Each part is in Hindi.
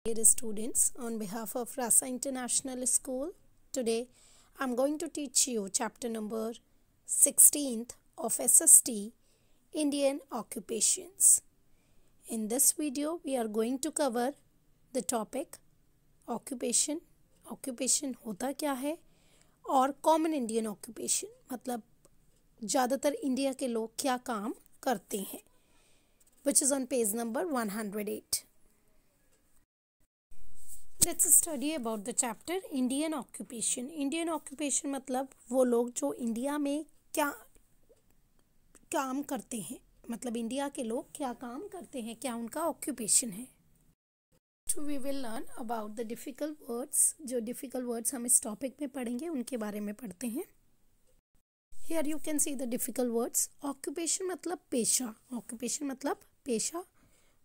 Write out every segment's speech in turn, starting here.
Dear students, on behalf of Rasa International School, today I am going to teach you chapter number 16th of SST, Indian Occupations. In this video, we are going to cover the topic occupation. Occupation होता क्या है और कॉमन इंडियन ऑक्यूपेशन मतलब ज़्यादातर इंडिया के लोग क्या काम करते हैं, which is on page number 108. Let's study about the chapter Indian Occupation. Indian Occupation मतलब वो लोग जो इंडिया में क्या काम करते हैं, मतलब इंडिया के लोग क्या काम करते हैं, क्या उनका ऑक्यूपेशन है. So we will learn about the difficult words. जो difficult words हम इस टॉपिक में पढ़ेंगे उनके बारे में पढ़ते हैं. Here you can see the difficult words. Occupation मतलब पेशा. Occupation मतलब पेशा,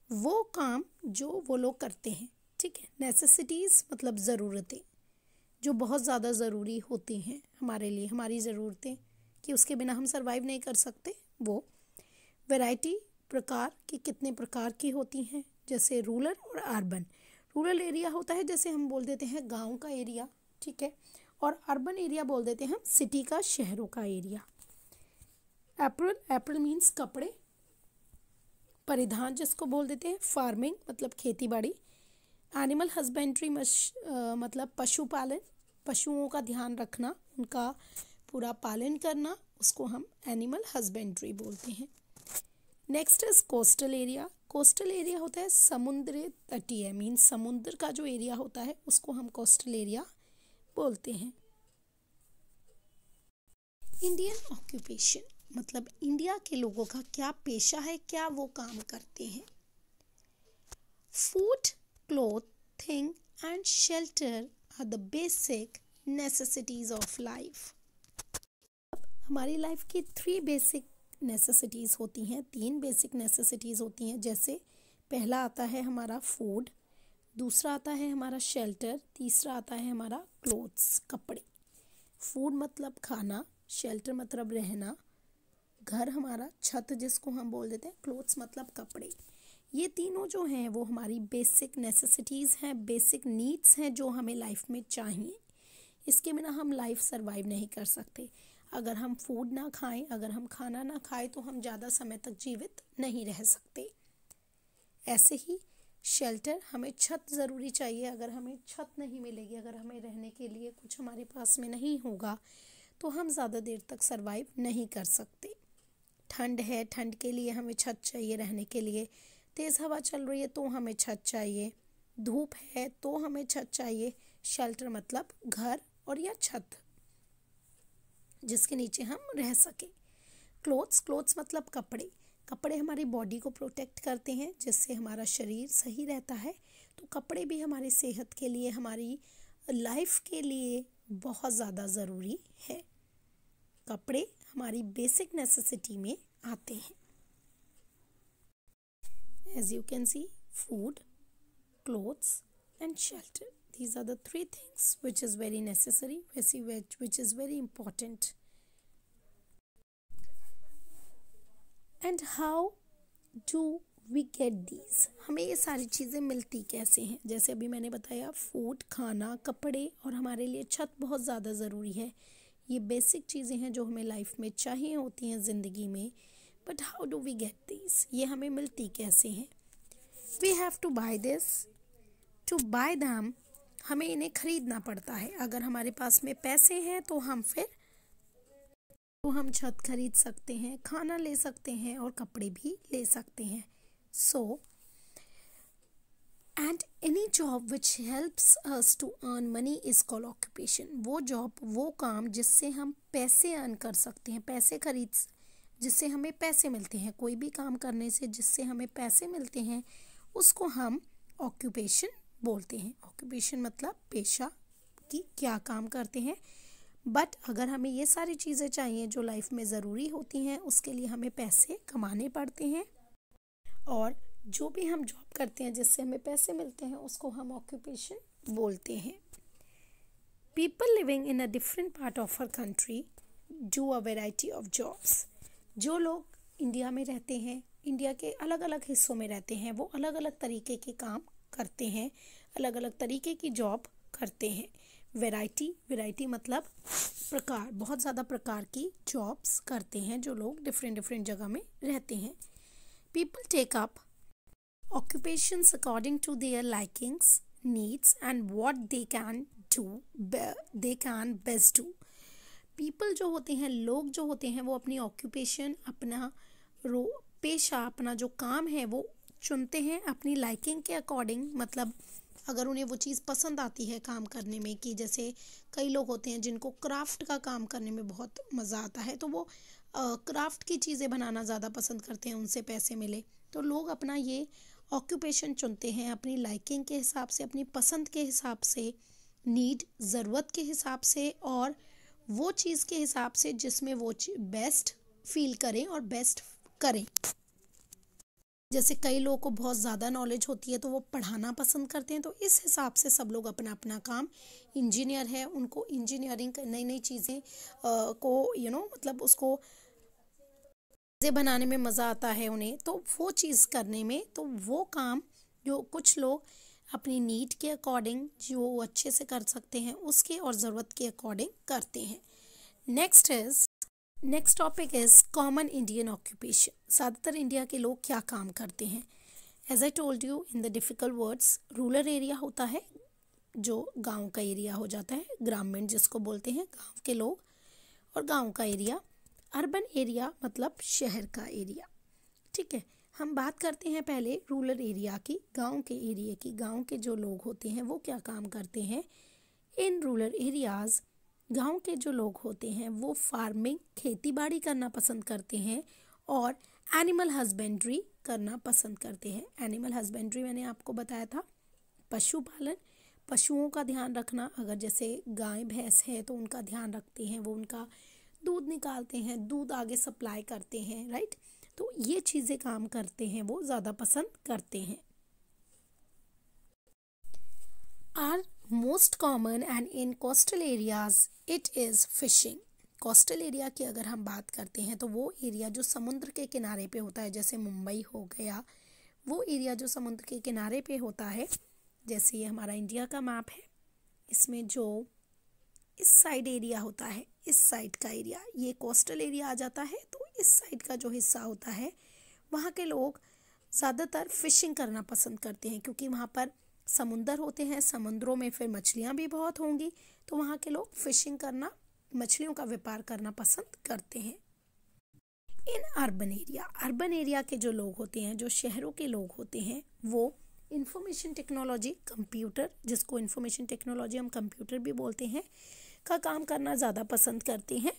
वो काम जो वो लोग करते हैं. ठीक है. नेसेसिटीज़ मतलब ज़रूरतें जो बहुत ज़्यादा ज़रूरी होती हैं हमारे लिए, हमारी ज़रूरतें कि उसके बिना हम सरवाइव नहीं कर सकते. वो वैरायटी प्रकार की कितने प्रकार की होती हैं, जैसे रूरल और अर्बन. रूरल एरिया होता है जैसे हम बोल देते हैं गांव का एरिया, ठीक है, और अर्बन एरिया बोल देते हैं हम सिटी का, शहरों का एरिया. एप्रल मीन्स कपड़े. परिधान जिसको बोल देते हैं, फार्मिंग मतलब खेती बाड़ी. एनिमल हस्बेंड्री मतलब पशुपालन, पशुओं का ध्यान रखना, उनका पूरा पालन करना, उसको हम एनिमल हस्बेंड्री बोलते हैं. Next is coastal area. Coastal area होता है समुद्र तटीय, मीन्स समुद्र का जो एरिया होता है उसको हम कोस्टल एरिया बोलते हैं. इंडियन ऑक्यूपेशन मतलब इंडिया के लोगों का क्या पेशा है, क्या वो काम करते हैं. Food, clothing and shelter are the basic necessities of life. हमारी लाइफ की 3 बेसिक नेसेसिटीज़ होती हैं, 3 बेसिक नेसेसिटीज़ होती हैं. जैसे पहला आता है हमारा फूड, दूसरा आता है हमारा शेल्टर, तीसरा आता है हमारा क्लोथ्स, कपड़े. फूड मतलब खाना, शेल्टर मतलब रहना, घर हमारा छत जिसको हम बोल देते हैं, क्लोथ्स मतलब कपड़े. ये तीनों जो हैं वो हमारी बेसिक नेसेसिटीज़ हैं, बेसिक नीड्स हैं जो हमें लाइफ में चाहिए. इसके बिना हम लाइफ सरवाइव नहीं कर सकते. अगर हम फूड ना खाएं, अगर हम खाना ना खाएं तो हम ज़्यादा समय तक जीवित नहीं रह सकते. ऐसे ही शेल्टर, हमें छत ज़रूरी चाहिए. अगर हमें छत नहीं मिलेगी, अगर हमें रहने के लिए कुछ हमारे पास में नहीं होगा तो हम ज़्यादा देर तक सरवाइव नहीं कर सकते. ठंड है, ठंड के लिए हमें छत चाहिए रहने के लिए. तेज़ हवा चल रही है तो हमें छत चाहिए. धूप है तो हमें छत चाहिए. शेल्टर मतलब घर और या छत जिसके नीचे हम रह सके. क्लोथ्स मतलब कपड़े. कपड़े हमारी बॉडी को प्रोटेक्ट करते हैं जिससे हमारा शरीर सही रहता है. तो कपड़े भी हमारी सेहत के लिए, हमारी लाइफ के लिए बहुत ज़्यादा ज़रूरी है. कपड़े हमारी बेसिक नेसेसिटी में आते हैं. As you can see, food, clothes and shelter. These are the 3 things which is very necessary, which is very important. And how do we get these? हमें ये सारी चीज़ें मिलती कैसे हैं? जैसे अभी मैंने बताया, फूड, खाना, कपड़े और हमारे लिए छत बहुत ज़्यादा ज़रूरी है. ये बेसिक चीज़ें हैं जो हमें लाइफ में चाहिए होती हैं ज़िंदगी में. But how do we get this? ये हमें मिलती कैसे हैं? We have to buy this. To buy them हमें इन्हें खरीदना पड़ता है. अगर हमारे पास में पैसे हैं तो हम छत खरीद सकते हैं, खाना ले सकते हैं और कपड़े भी ले सकते हैं. So and any job which helps us to earn money is called occupation. वो जॉब, वो काम जिससे हम पैसे अर्न कर सकते हैं, पैसे जिससे हमें पैसे मिलते हैं. कोई भी काम करने से जिससे हमें पैसे मिलते हैं उसको हम ऑक्यूपेशन बोलते हैं. ऑक्यूपेशन मतलब पेशा कि क्या काम करते हैं. बट अगर हमें ये सारी चीज़ें चाहिए जो लाइफ में ज़रूरी होती हैं, उसके लिए हमें पैसे कमाने पड़ते हैं. और जो भी हम जॉब करते हैं जिससे हमें पैसे मिलते हैं उसको हम ऑक्यूपेशन बोलते हैं. People living in a different part of our country do a variety of jobs. जो लोग इंडिया में रहते हैं, इंडिया के अलग अलग हिस्सों में रहते हैं, वो अलग अलग तरीके के काम करते हैं. अलग अलग तरीके की जॉब करते हैं। वैरायटी मतलब प्रकार, बहुत ज़्यादा प्रकार की जॉब्स करते हैं जो लोग डिफरेंट जगह में रहते हैं। People take up occupations according to their likings, needs and what they can best do. People जो होते हैं, लोग जो होते हैं, वो अपनी ऑक्यूपेशन, अपना पेशा, अपना जो काम है वो चुनते हैं अपनी लाइकिंग के अकॉर्डिंग। मतलब अगर उन्हें वो चीज़ पसंद आती है काम करने में, कि जैसे कई लोग होते हैं जिनको क्राफ्ट का काम करने में बहुत मज़ा आता है, तो वो क्राफ्ट की चीज़ें बनाना ज़्यादा पसंद करते हैं, उनसे पैसे मिले। तो लोग अपना ये ऑक्यूपेशन चुनते हैं अपनी लाइकिंग के हिसाब से, अपनी पसंद के हिसाब से, नीड, ज़रूरत के हिसाब से, और वो चीज़ के हिसाब से जिसमें वो बेस्ट फील करें और बेस्ट करें। जैसे कई लोगों को बहुत ज़्यादा नॉलेज होती है तो वो पढ़ाना पसंद करते हैं, तो इस हिसाब से सब लोग अपना अपना काम, इंजीनियर है उनको इंजीनियरिंग नई नई चीज़ें को मतलब उसको चीज़ें बनाने में मज़ा आता है उन्हें, तो वो चीज़ करने में, तो वो काम जो कुछ लोग अपनी नीड के अकॉर्डिंग जो अच्छे से कर सकते हैं उसके और ज़रूरत के अकॉर्डिंग करते हैं। Next topic is common Indian occupation. ज़्यादातर इंडिया के लोग क्या काम करते हैं? As I told you in the difficult words, rural area होता है जो गांव का एरिया हो जाता है, ग्रामीण जिसको बोलते हैं गांव के लोग, और गांव का एरिया। अर्बन एरिया मतलब शहर का एरिया। ठीक है, हम बात करते हैं पहले रूरल एरिया की, गांव के एरिया की। गांव के जो लोग होते हैं वो क्या काम करते हैं? इन रूरल एरियाज़, गांव के जो लोग होते हैं वो फार्मिंग, खेती बाड़ी करना पसंद करते हैं, और एनिमल हस्बेंड्री करना पसंद करते हैं। एनिमल हस्बेंड्री मैंने आपको बताया था, पशुपालन, पशुओं का ध्यान रखना। अगर जैसे गाय भैंस है तो उनका ध्यान रखते हैं, वो उनका दूध निकालते हैं, दूध आगे सप्लाई करते हैं, राइट। तो ये चीज़ें काम करते हैं, वो ज़्यादा पसंद करते हैं। Are most common and in coastal areas it is fishing. Coastal area की अगर हम बात करते हैं तो वो एरिया जो समुद्र के किनारे पे होता है, जैसे मुंबई हो गया, वो एरिया जो समुद्र के किनारे पे होता है। जैसे ये हमारा इंडिया का मैप है, इसमें जो इस साइड एरिया होता है, इस साइड का एरिया, ये कोस्टल एरिया आ जाता है। तो इस साइड का जो हिस्सा होता है वहाँ के लोग ज़्यादातर फिशिंग करना पसंद करते हैं, क्योंकि वहाँ पर समुंदर होते हैं, समुद्रों में फिर मछलियाँ भी बहुत होंगी, तो वहाँ के लोग फिशिंग करना, मछलियों का व्यापार करना पसंद करते हैं। इन अर्बन एरिया के जो लोग होते हैं, जो शहरों के लोग होते हैं, वो इंफॉर्मेशन टेक्नोलॉजी, कंप्यूटर, जिसको इंफॉर्मेशन टेक्नोलॉजी हम कंप्यूटर भी बोलते हैं, का काम करना ज़्यादा पसंद करते हैं।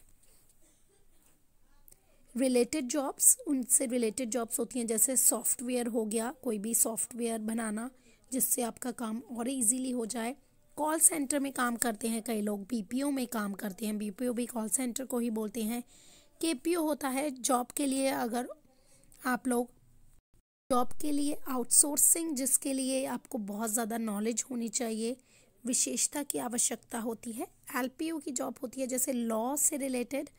रिलेटेड जॉब्स, उनसे रिलेटेड जॉब्स होती हैं, जैसे सॉफ्टवेयर हो गया, कोई भी सॉफ्टवेयर बनाना जिससे आपका काम और इजीली हो जाए। कॉल सेंटर में काम करते हैं कई लोग, बीपीओ में काम करते हैं, बीपीओ भी कॉल सेंटर को ही बोलते हैं। केपीओ होता है जॉब के लिए, अगर आप लोग जॉब के लिए आउटसोर्सिंग, जिसके लिए आपको बहुत ज़्यादा नॉलेज होनी चाहिए, विशेषता की आवश्यकता होती है। एलपीओ की जॉब होती है जैसे लॉ से रिलेटेड,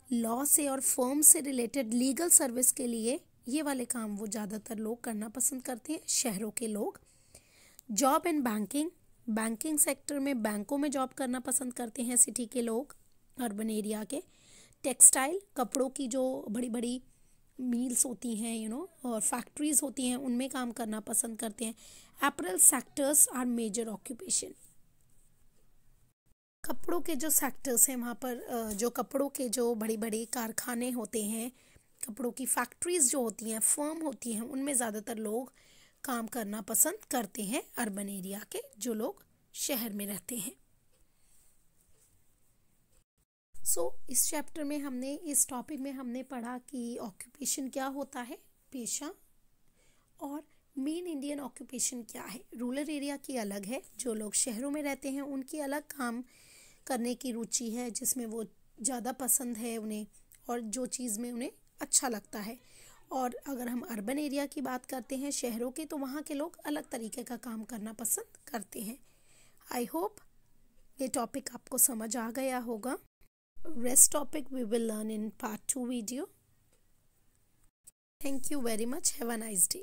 लॉ से और फर्म से रिलेटेड लीगल सर्विस के लिए ये वाले काम वो ज़्यादातर लोग करना पसंद करते हैं, शहरों के लोग। Job in banking, banking sector में, बैंकों में जॉब करना पसंद करते हैं सिटी के लोग, अर्बन एरिया के। टेक्सटाइल, कपड़ों की जो बड़ी बड़ी मील्स होती हैं और फैक्ट्रीज होती हैं, उनमें काम करना पसंद करते हैं। Apparel sectors are major occupation. कपड़ों के जो सेक्टर्स हैं वहाँ पर जो कपड़ों के जो बड़ी बड़ी कारखाने होते हैं, कपड़ों की फैक्ट्रीज जो होती हैं, फर्म होती हैं, उनमें ज़्यादातर लोग काम करना पसंद करते हैं, अर्बन एरिया के जो लोग शहर में रहते हैं। इस चैप्टर में हमने, इस टॉपिक में हमने पढ़ा कि ऑक्यूपेशन क्या होता है, पेशा, और मेन इंडियन ऑक्यूपेशन क्या है। रूरल एरिया की अलग है, जो लोग शहरों में रहते हैं उनकी अलग काम करने की रुचि है, जिसमें वो ज़्यादा पसंद है उन्हें, और जो चीज़ में उन्हें अच्छा लगता है। और अगर हम अर्बन एरिया की बात करते हैं, शहरों के, तो वहाँ के लोग अलग तरीके का काम करना पसंद करते हैं। आई होप ये टॉपिक आपको समझ आ गया होगा। Rest topic we will learn in part 2 video. Thank you very much. Have a nice day.